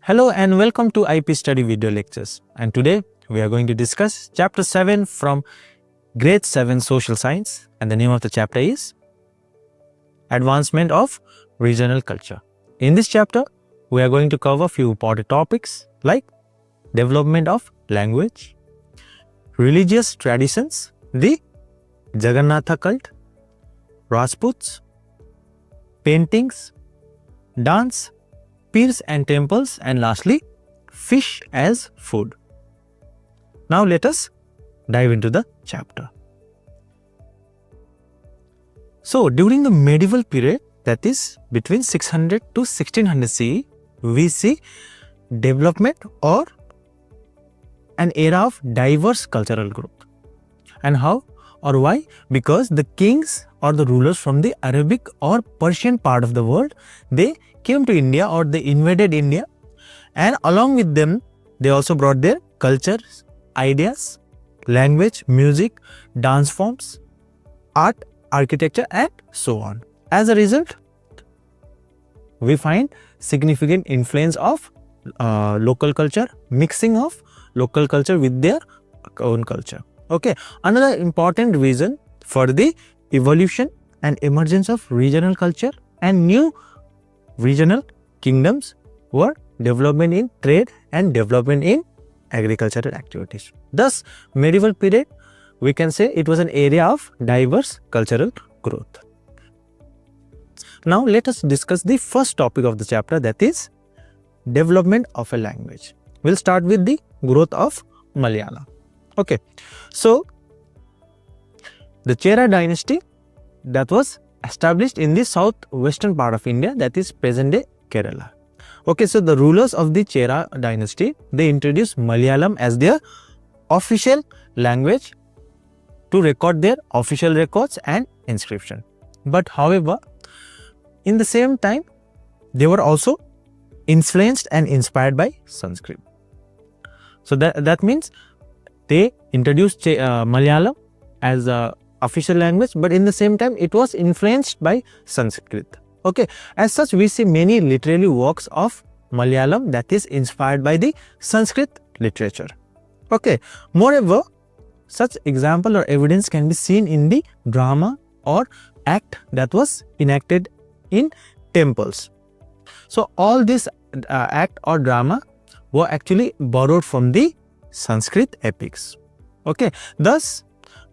Hello and welcome to IP Study Video Lectures, and today we are going to discuss Chapter 7 from Grade 7 Social Science, and the name of the chapter is Advancement of Regional Culture. In this chapter, we are going to cover a few important topics like development of language, religious traditions, the Jagannatha cult, Rajputs, paintings, dance, pirs and temples, and lastly, fish as food. Now let us dive into the chapter. So during the medieval period, that is between 600 to 1600 CE, we see development or an era of diverse cultural growth. And how or why? Because the kings or the rulers from the Arabic or Persian part of the world, they came to India or they invaded India, and along with them they also brought their cultures, ideas, language, music, dance forms, art, architecture, and so on. As a result, we find significant influence of local culture, mixing of local culture with their own culture. Okay, another important reason for the evolution and emergence of regional culture and new regional kingdoms were development in trade and development in agricultural activities. Thus, medieval period, we can say it was an area of diverse cultural growth. Now, let us discuss the first topic of the chapter, that is development of a language. We'll start with the growth of Malayalam. Okay, so the Chera dynasty that was established in the southwestern part of India, that is present day Kerala. Okay, so the rulers of the Chera dynasty, they introduced Malayalam as their official language to record their official records and inscription. But however, in the same time, they were also influenced and inspired by Sanskrit. So that means they introduced Malayalam as a official language, but in the same time it was influenced by Sanskrit. Okay, as such we see many literary works of Malayalam that is inspired by the Sanskrit literature. Okay, moreover, such example or evidence can be seen in the drama or act that was enacted in temples. So all this act or drama were actually borrowed from the Sanskrit epics. Okay, thus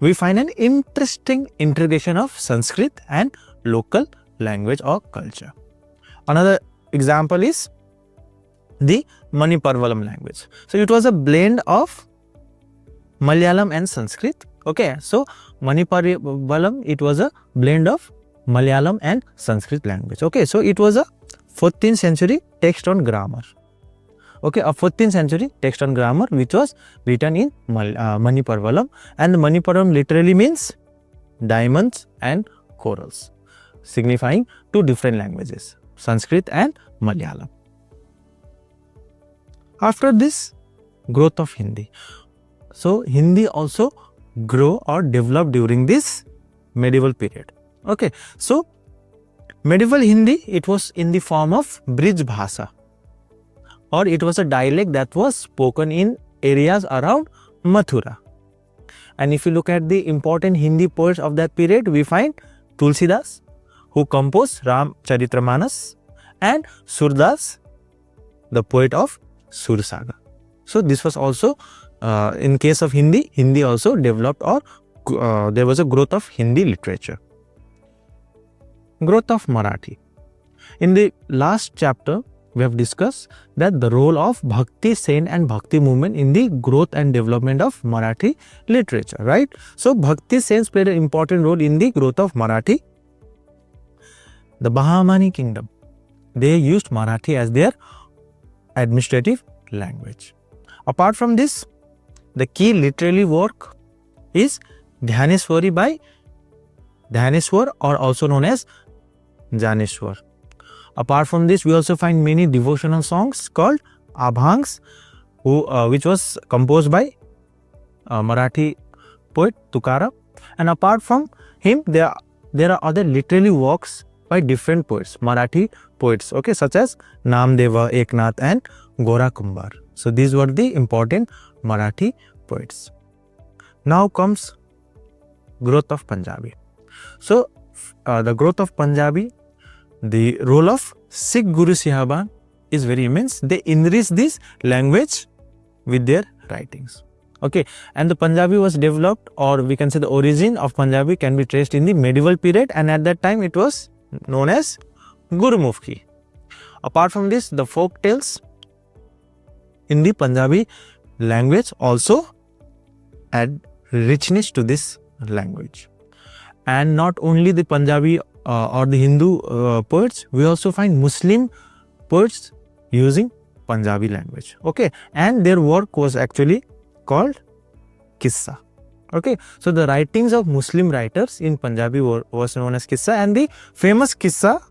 we find an interesting integration of Sanskrit and local language or culture. Another example is the Maniparvalam language. So it was a blend of Malayalam and Sanskrit. Okay, so Maniparvalam, it was a blend of Malayalam and Sanskrit language. Okay, so it was a 14th century text on grammar. Okay, a 14th century text on grammar which was written in Maniparvalam, and the Maniparvalam literally means diamonds and corals, signifying two different languages, Sanskrit and Malayalam. After this, growth of Hindi. So Hindi also grew or developed during this medieval period. Okay, so medieval Hindi, it was in the form of Brij Bhasa, or it was a dialect that was spoken in areas around Mathura. And if you look at the important Hindi poets of that period, we find Tulsidas, who composed Ramcharitramanas, and Surdas, the poet of Sursaga. So this was also, in case of Hindi, Hindi also developed, or there was a growth of Hindi literature. Growth of Marathi. In the last chapter, we have discussed that the role of Bhakti Sen and Bhakti movement in the growth and development of Marathi literature, right? So Bhakti Sens played an important role in the growth of Marathi. The Bahmani kingdom, they used Marathi as their administrative language. Apart from this, the key literary work is Dhyaneswari by Dhyaneswar, or also known as Janeshwar. Apart from this, we also find many devotional songs called Abhangs, which was composed by Marathi poet Tukaram. And apart from him, there are other literary works by different poets, Marathi poets, okay, such as Namdeva, Eknath and Gora Kumbar. So these were the important Marathi poets. Now comes growth of Punjabi. So the growth of Punjabi, the role of Sikh Guru Sahiban is very immense. They enrich this language with their writings. Okay, and the Punjabi was developed, or we can say the origin of Punjabi can be traced in the medieval period, and at that time it was known as Gurumukhi. Apart from this, the folk tales in the Punjabi language also add richness to this language. And not only the Punjabi or the Hindu poets, we also find Muslim poets using Punjabi language. Okay, and their work was actually called Kissa. Okay, so the writings of Muslim writers in Punjabi was known as Kissa, and the famous Kissa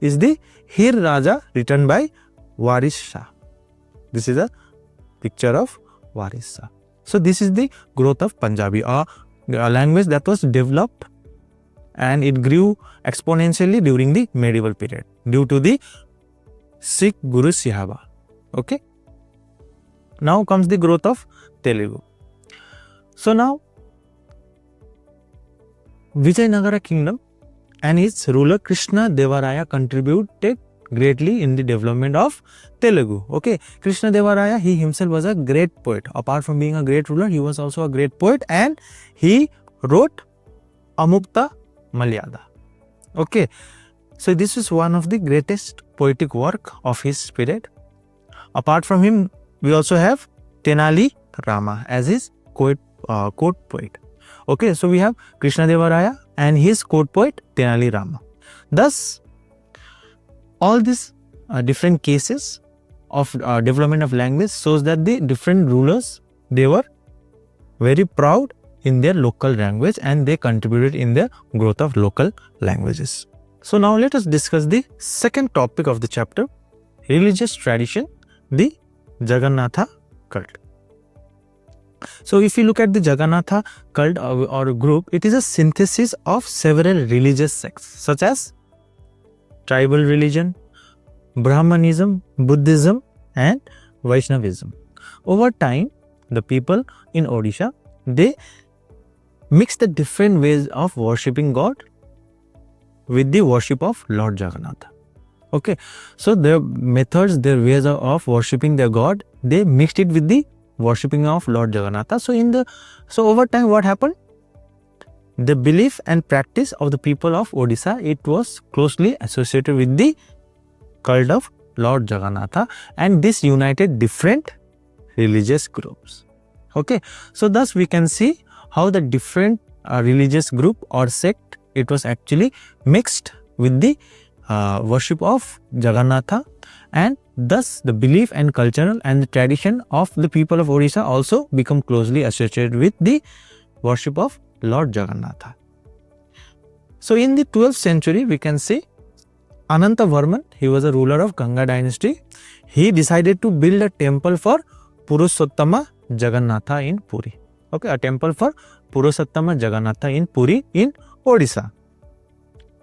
is the Hir Raja written by Waris Shah. This is a picture of Waris Shah. So this is the growth of Punjabi, a language that was developed and it grew exponentially during the medieval period due to the Sikh Guru Sahiban. Okay. Now comes the growth of Telugu. So now Vijayanagara kingdom and its ruler Krishna Devaraya contributed greatly in the development of Telugu. Okay, Krishna Devaraya, he himself was a great poet. Apart from being a great ruler, he was also a great poet, and he wrote Amukta Malyada. Okay, so this is one of the greatest poetic work of his period. Apart from him, we also have Tenali Rama as his court poet. Okay, so we have Krishna Devaraya and his court poet Tenali Rama. Thus, all these different cases of development of language shows that the different rulers, they were very proud in their local language and they contributed in the growth of local languages. So now let us discuss the second topic of the chapter, religious tradition, the Jagannatha cult. So if you look at the Jagannatha cult or group, it is a synthesis of several religious sects such as tribal religion, Brahmanism, Buddhism and Vaishnavism. Over time, the people in Odisha, they mix the different ways of worshipping God with the worship of Lord Jagannatha. Okay, so their methods, their ways of worshipping their God, they mixed it with the worshipping of Lord Jagannatha. So over time, what happened? The belief and practice of the people of Odisha, it was closely associated with the cult of Lord Jagannatha, and this united different religious groups. Okay, so thus we can see how the different religious group or sect, it was actually mixed with the worship of Jagannatha, and thus the belief and cultural and the tradition of the people of Odisha also become closely associated with the worship of Lord Jagannatha. So in the 12th century, we can see Anantavarman, he was a ruler of Ganga dynasty. He decided to build a temple for Purushottama Jagannatha in Puri. Okay, a temple for Purushottama Jagannatha in Puri in Odisha.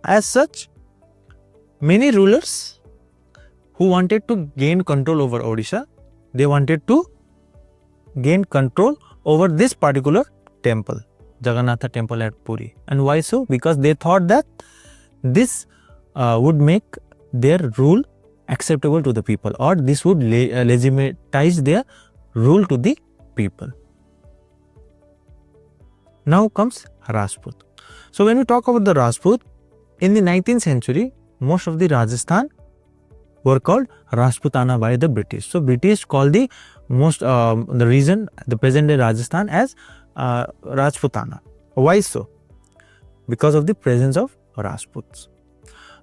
As such, many rulers who wanted to gain control over Odisha, they wanted to gain control over this particular temple, Jagannatha temple at Puri. And why so? Because they thought that this would make their rule acceptable to the people, or this would legitimize their rule to the people. Now comes Rajput. So when we talk about the Rajput, in the 19th century, most of the Rajasthan were called Rajputana by the British. So British called the region, the present day Rajasthan, as Rajputana. Why so? Because of the presence of Rajputs.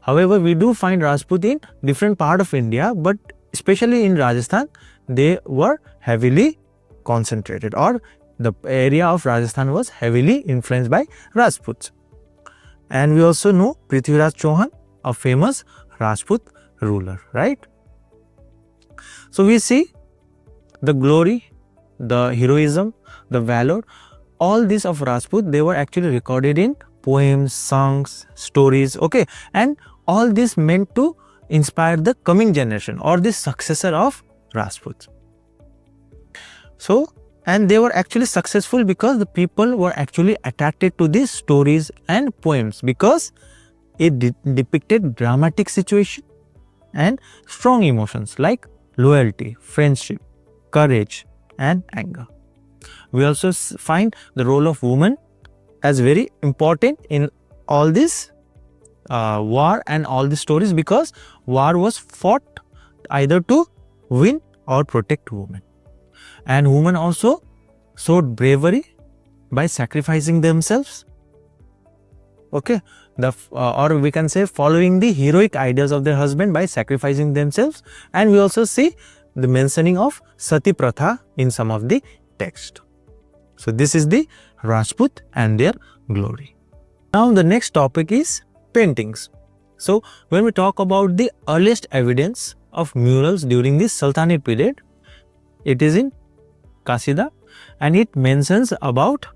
However, we do find Rajput in different part of India, but especially in Rajasthan, they were heavily concentrated, or the area of Rajasthan was heavily influenced by Rajputs. And we also know Prithviraj Chauhan, a famous Rajput ruler, right? So we see the glory, the heroism, the valor, all these of Rajput, they were actually recorded in poems, songs, stories, okay, and all this meant to inspire the coming generation or the successor of Rajputs. So, and they were actually successful because the people were actually attracted to these stories and poems because it depicted dramatic situation and strong emotions like loyalty, friendship, courage and anger. We also find the role of women as very important in all this war and all the stories, because war was fought either to win or protect women. And women also showed bravery by sacrificing themselves. Okay, or we can say following the heroic ideas of their husband by sacrificing themselves. And we also see the mentioning of Sati Pratha in some of the text. So this is the Rajput and their glory. Now the next topic is paintings. So when we talk about the earliest evidence of murals during the Sultanate period, it is in Kasida and it mentions about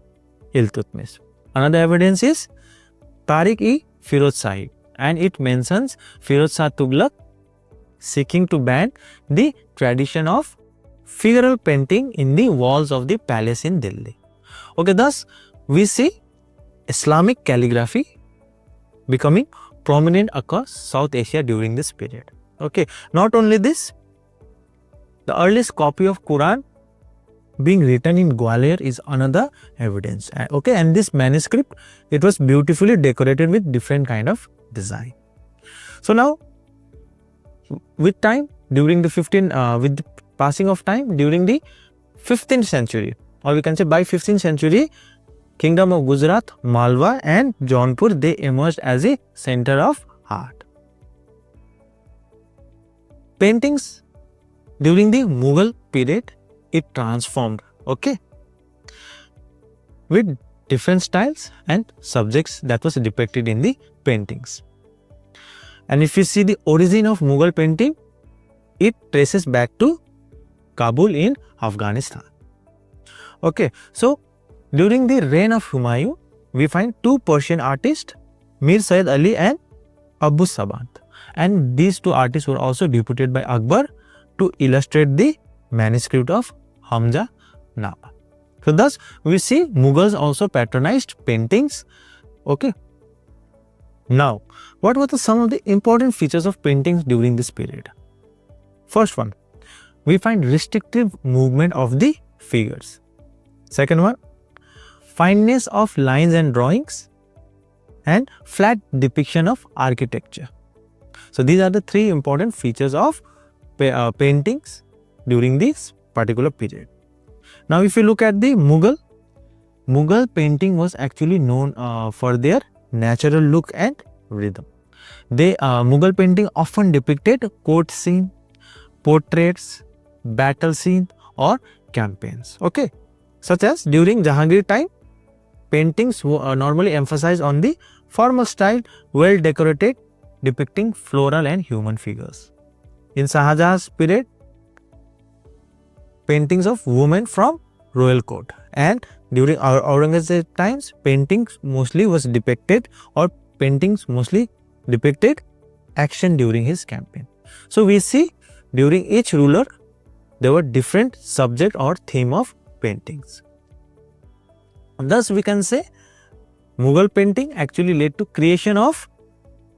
Iltutmish. Another evidence is Tariq-e-Firoz Shahi and it mentions Firoz Shah Tughlaq seeking to ban the tradition of figural painting in the walls of the palace in Delhi. Okay, thus we see Islamic calligraphy becoming prominent across South Asia during this period. Okay, not only this, the earliest copy of Quran being written in Gwalior is another evidence. Okay, and this manuscript, it was beautifully decorated with different kind of design. So now, with time, during the with the passing of time, during the 15th century, or we can say by 15th century, Kingdom of Gujarat, Malwa and Jaunpur, they emerged as a center of art. Paintings during the Mughal period, it transformed, okay, with different styles and subjects that was depicted in the paintings. And if you see the origin of Mughal painting, it traces back to Kabul in Afghanistan. Okay, so during the reign of Humayun, we find two Persian artists, Mir Sayyid Ali and Abu Sabant. And these two artists were also deputed by Akbar to illustrate the manuscript of Hamza Nama. So thus we see Mughals also patronized paintings. Okay. Now, what were some of the important features of paintings during this period? First one, we find restrictive movement of the figures. Second one, fineness of lines and drawings and flat depiction of architecture. So these are the three important features of paintings during this particular period. Now if you look at the Mughal painting was actually known for their natural look and rhythm. Mughal painting often depicted court scene, portraits, battle scene or campaigns. Okay, such as during Jahangir time, paintings normally emphasize on the formal style, well decorated, depicting floral and human figures. In Shahjahan's period, paintings of women from royal court, and during Aurangzeb's times, paintings mostly depicted action during his campaign. So we see during each ruler there were different subject or theme of paintings. Thus we can say Mughal painting actually led to creation of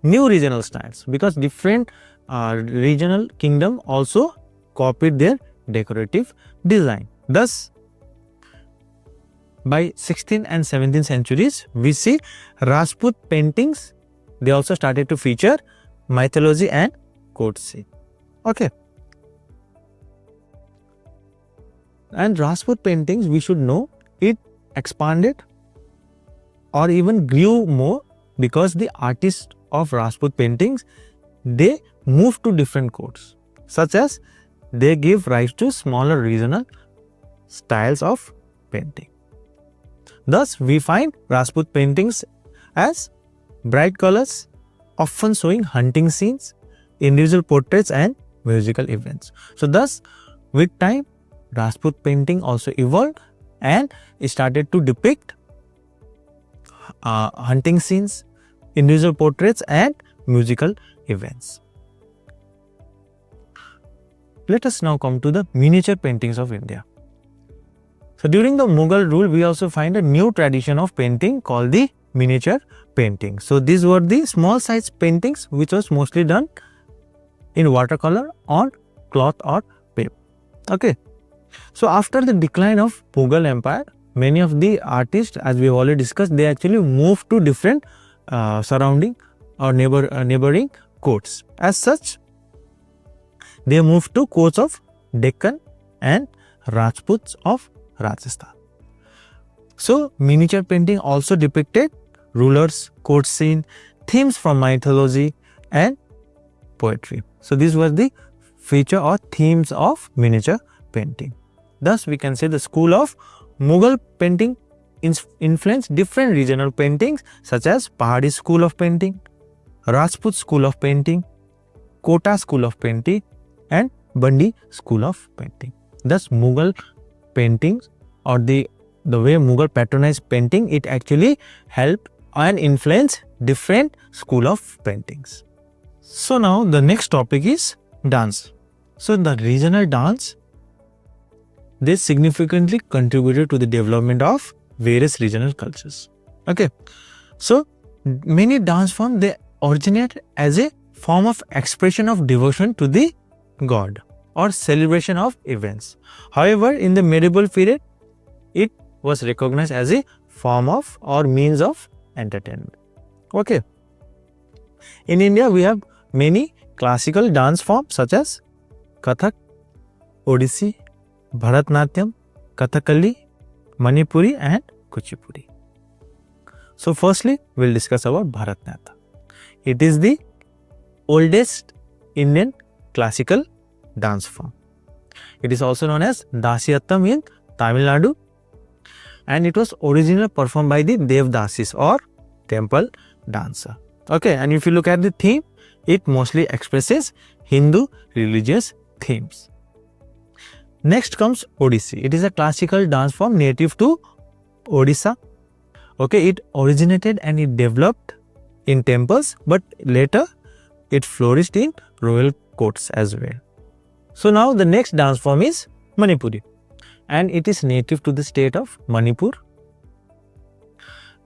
new regional styles, because different regional kingdom also copied their decorative design. Thus by 16th and 17th centuries, we see Rajput paintings, they also started to feature mythology and court scene. Okay. And Rajput paintings, we should know, it expanded or even grew more because the artists of Rajput paintings, they moved to different courts, such as they give rise to smaller regional styles of painting. Thus, we find Rajput paintings as bright colors, often showing hunting scenes, individual portraits and musical events. So thus, with time, Rajput painting also evolved and started to depict hunting scenes, individual portraits and musical events. let us now come to the miniature paintings of India. So during the Mughal rule, we also find a new tradition of painting called the miniature painting. So these were the small size paintings which was mostly done in watercolor on cloth or paper. Okay. So after the decline of Mughal Empire, many of the artists, as we have already discussed, they actually moved to different surrounding or neighboring courts. As such, they moved to courts of Deccan and Rajputs of Rajasthan. So miniature painting also depicted rulers, court scene, themes from mythology and poetry. So these were the feature or themes of miniature painting. Thus we can say the school of Mughal painting influenced different regional paintings such as Pahadi school of painting, Rajput school of painting, Kota school of painting and Bandi school of painting. Thus Mughal paintings or the way Mughal patronized painting, it actually helped and influenced different school of paintings. So now the next topic is dance. So the regional dance, they significantly contributed to the development of various regional cultures. Okay, so many dance forms, they originate as a form of expression of devotion to the god or celebration of events. However, in the medieval period, it was recognized as a form of or means of entertainment. Okay, in India we have many classical dance forms such as Kathak, Odissi, Bharatnatyam, Kathakali, Manipuri and Kuchipudi. So firstly, we will discuss about Bharatnatyam. It is the oldest Indian classical dance form. It is also known as Dasiyattam in Tamil Nadu, and it was originally performed by the Devdasis or temple dancer. Okay, and if you look at the theme, it mostly expresses Hindu religious themes. Next comes Odissi. It is a classical dance form native to Odisha. Okay, it originated and it developed in temples, but later it flourished in royal courts as well. So now the next dance form is Manipuri, and it is native to the state of Manipur.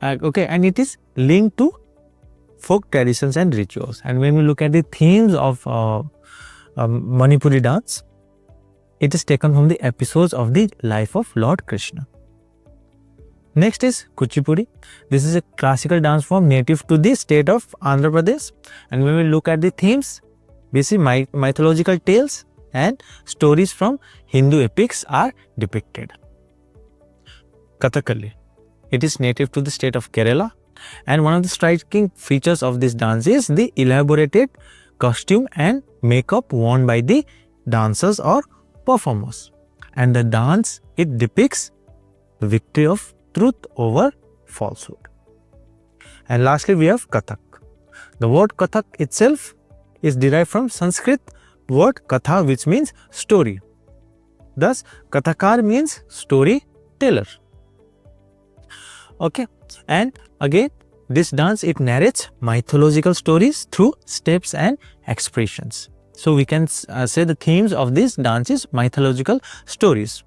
Okay, and it is linked to folk traditions and rituals. And when we look at the themes of Manipuri dance, it is taken from the episodes of the life of Lord Krishna. Next is Kuchipudi. This is a classical dance form native to the state of Andhra Pradesh. And when we look at the themes, we see mythological tales and stories from Hindu epics are depicted. Kathakali. It is native to the state of Kerala. And one of the striking features of this dance is the elaborated costume and makeup worn by the dancers or performers. And the dance, it depicts the victory of truth over falsehood. And lastly, we have Kathak. The word Kathak itself is derived from Sanskrit word Katha, which means story. Thus, Kathakar means storyteller. Okay, and again, this dance, it narrates mythological stories through steps and expressions. So we can say the themes of this dance is mythological stories.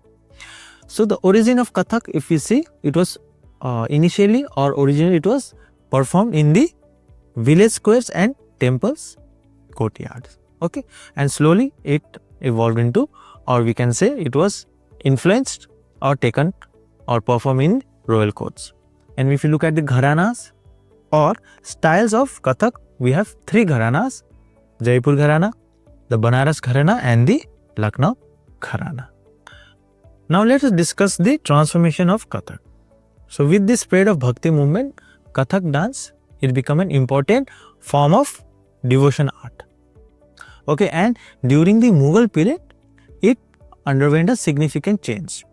So the origin of Kathak, if we see, it was originally it was performed in the village squares and temples courtyards. Okay, and slowly it evolved into, or we can say it was influenced or taken or performed in royal courts. And if you look at the gharanas or styles of Kathak, we have three gharanas: Jaipur Gharana, the Banaras Gharana and the Lucknow Gharana. Now let us discuss the transformation of Kathak. So with the spread of Bhakti movement, Kathak dance, it became an important form of devotion art. Okay, and during the Mughal period, it underwent a significant change.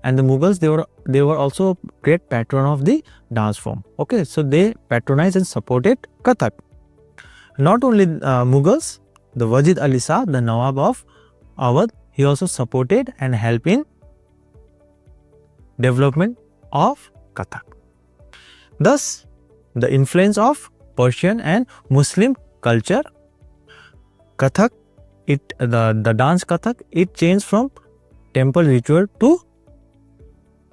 And the Mughals, they were also great patron of the dance form. Okay, so they patronized and supported Kathak. Not only Mughals, the Wajid Ali Shah, the Nawab of Awadh, he also supported and helped in development of Kathak. Thus, the influence of Persian and Muslim culture, Kathak, the dance Kathak, it changed from temple ritual to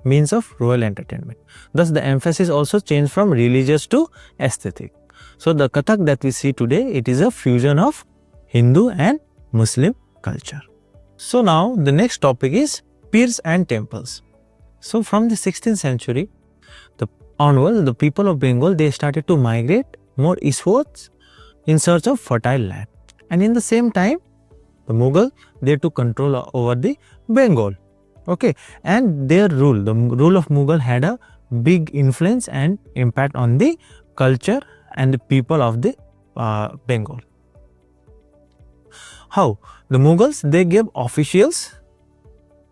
means of royal entertainment. Thus, the emphasis also changed from religious to aesthetic. So, the Kathak that we see today, it is a fusion of Hindu and Muslim culture. So, now the next topic is pirs and temples. So, from the 16th century onwards, the people of Bengal, they started to migrate more eastwards in search of fertile land. And in the same time, the Mughal, they took control over the Bengal. Okay, and their rule, the rule of Mughal had a big influence and impact on the culture and the people of the Bengal. How? The Mughals, they gave officials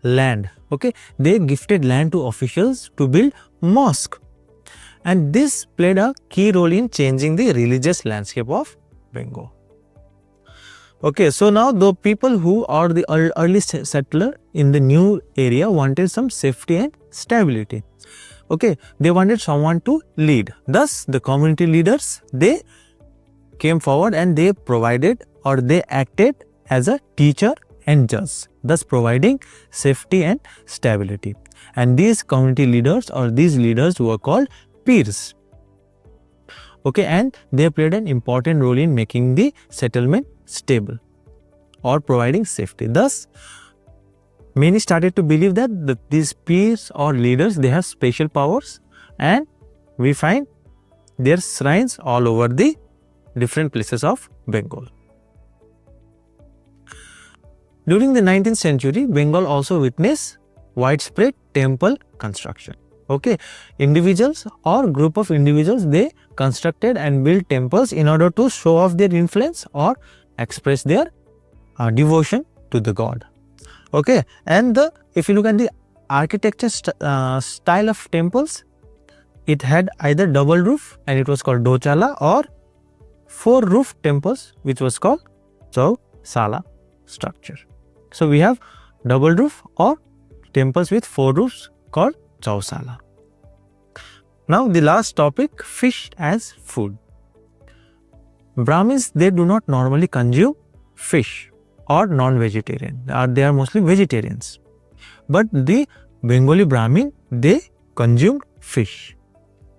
land. Okay, they gifted land to officials to build mosque, and this played a key role in changing the religious landscape of Bengal. Okay, so now the people who are the early settler in the new area wanted some safety and stability. Okay, they wanted someone to lead. Thus, the community leaders, they came forward and they provided or they acted as a teacher and judge, thus providing safety and stability. And these community leaders or these leaders were called pirs. Okay, and they played an important role in making the settlement stable or providing safety. Thus, many started to believe that these pirs or leaders, they have special powers, and we find their shrines all over the different places of Bengal. During the 19th century, Bengal also witnessed widespread temple construction. Okay, individuals or group of individuals, they constructed and built temples in order to show off their influence or express their devotion to the god. Okay, and if you look at the architecture style of temples, it had either double roof and it was called dochala, or four roof temples which was called chausala structure. So we have double roof or temples with four roofs called chausala. Now the last topic, fish as food. Brahmins, they do not normally consume fish or non-vegetarian, they are mostly vegetarians. But the Bengali Brahmin, they consumed fish.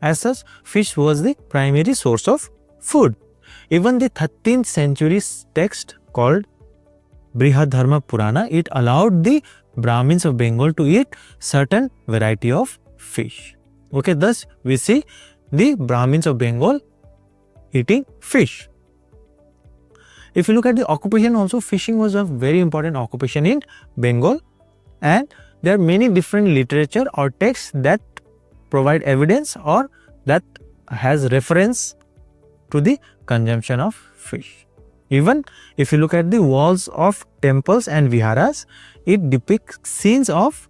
As such, fish was the primary source of food. Even the 13th century text called Brihadharma Purana, it allowed the Brahmins of Bengal to eat certain variety of fish. Okay, thus we see the Brahmins of Bengal eating fish. If you look at the occupation also, fishing was a very important occupation in Bengal, and there are many different literature or texts that provide evidence or that has reference to the consumption of fish. Even if you look at the walls of temples and viharas, it depicts scenes of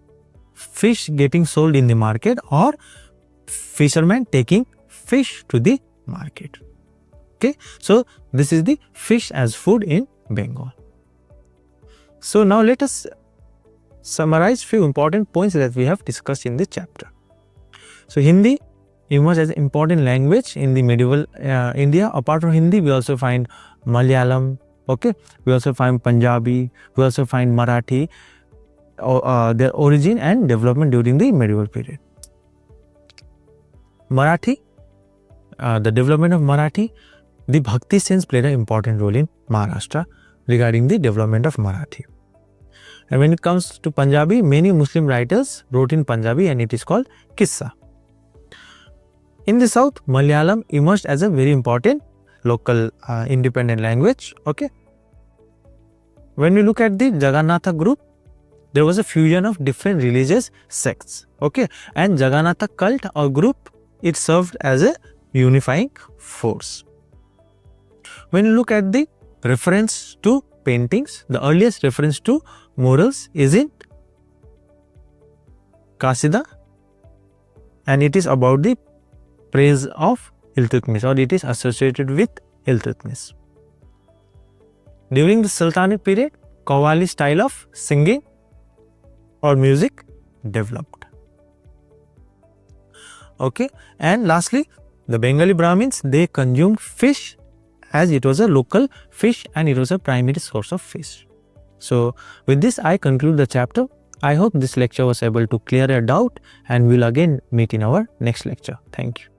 fish getting sold in the market or fishermen taking fish to the market. Okay, so this is the fish as food in Bengal. So now let us summarize few important points that we have discussed in this chapter. So Hindi emerged as an important language in the medieval India. Apart from Hindi, we also find Malayalam, okay, we also find Punjabi, we also find Marathi, their origin and development during the medieval period. Marathi, the development of Marathi, the Bhakti sense played an important role in Maharashtra regarding the development of Marathi. And when it comes to Punjabi, many Muslim writers wrote in Punjabi and it is called Kissa. In the south, Malayalam emerged as a very important local independent language. Okay. When we look at the Jagannatha group, there was a fusion of different religious sects. Okay. And Jagannatha cult or group, it served as a unifying force. When you look at the reference to paintings, the earliest reference to murals is in Kasida, and it is about the praise of Iltutmish, or it is associated with Iltutmish. During the Sultanate period, Qawwali style of singing or music developed. Okay, and lastly, the Bengali Brahmins, they consumed fish as it was a local fish and it was a primary source of fish. So with this I conclude the chapter. I hope this lecture was able to clear a doubt, and we'll again meet in our next lecture. Thank you.